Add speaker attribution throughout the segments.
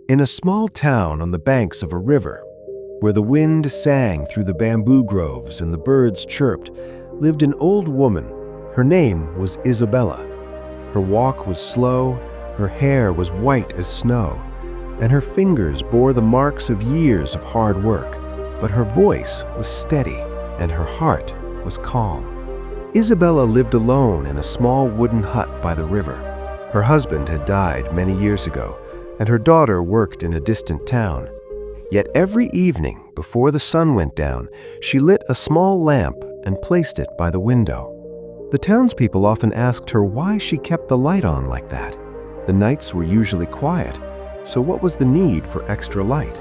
Speaker 1: In a small town on the banks of a river, where the wind sang through the bamboo groves and the birds chirped, lived an old woman. Her name was Isabella. Her walk was slow, her hair was white as snow, and her fingers bore the marks of years of hard work. But her voice was steady, and her heart was calm. Isabella lived alone in a small wooden hut by the river. Her husband had died many years ago, and her daughter worked in a distant town. Yet every evening, before the sun went down, she lit a small lamp and placed it by the window. The townspeople often asked her why she kept the light on like that. The nights were usually quiet, so what was the need for extra light?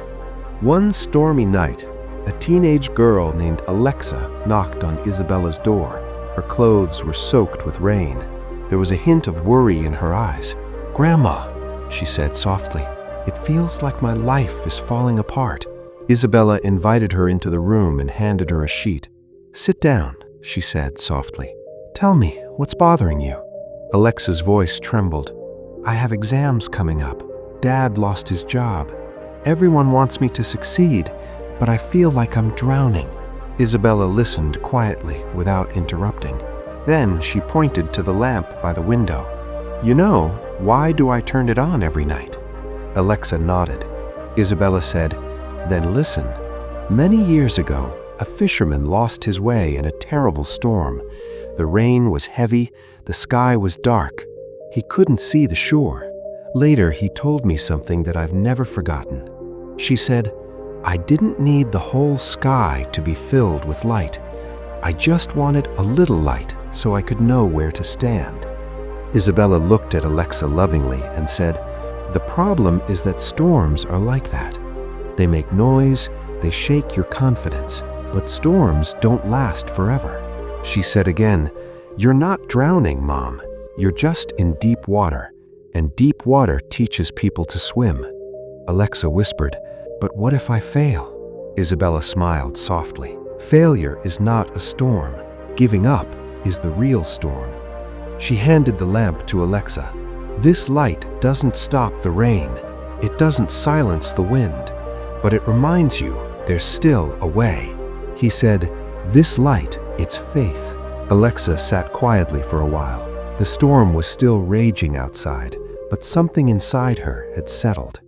Speaker 1: One stormy night, a teenage girl named Alexa knocked on Isabella's door. Her clothes were soaked with rain. There was a hint of worry in her eyes. "Grandma," she said softly, "it feels like my life is falling apart." Isabella invited her into the room and handed her a sheet. "Sit down," she said softly. "Tell me, what's bothering you?" Alexa's voice trembled. "I have exams coming up. Dad lost his job. Everyone wants me to succeed, but I feel like I'm drowning." Isabella listened quietly without interrupting. Then she pointed to the lamp by the window. "You know, why do I turn it on every night?" Alexa nodded. Isabella said, "Then listen. Many years ago, a fisherman lost his way in a terrible storm. The rain was heavy, the sky was dark. He couldn't see the shore. Later, he told me something that I've never forgotten. She said, 'I didn't need the whole sky to be filled with light. I just wanted a little light so I could know where to stand.'" Isabella looked at Alexa lovingly and said, "The problem is that storms are like that. They make noise, they shake your confidence, but storms don't last forever." She said again, "You're not drowning, Mom. You're just in deep water, and deep water teaches people to swim." Alexa whispered, "But what if I fail?" Isabella smiled softly. "Failure is not a storm. Giving up is the real storm." She handed the lamp to Alexa. "This light doesn't stop the rain. It doesn't silence the wind, but it reminds you there's still a way." He said, "This light, it's faith." Alexa sat quietly for a while. The storm was still raging outside, but something inside her had settled.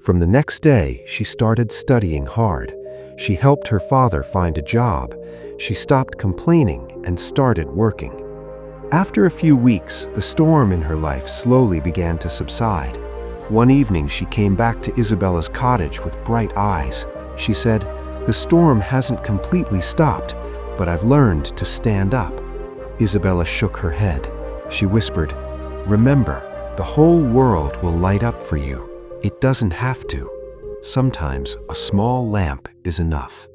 Speaker 1: From the next day, she started studying hard. She helped her father find a job. She stopped complaining and started working. After a few weeks, the storm in her life slowly began to subside. One evening, she came back to Isabella's cottage with bright eyes. She said, "The storm hasn't completely stopped, but I've learned to stand up." Isabella shook her head. She whispered, "Remember, the whole world will light up for you. It doesn't have to. Sometimes a small lamp is enough."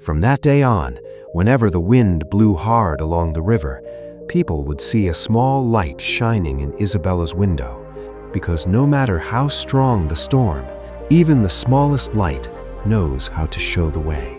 Speaker 1: From that day on, whenever the wind blew hard along the river, people would see a small light shining in Isabella's window, because no matter how strong the storm, even the smallest light knows how to show the way.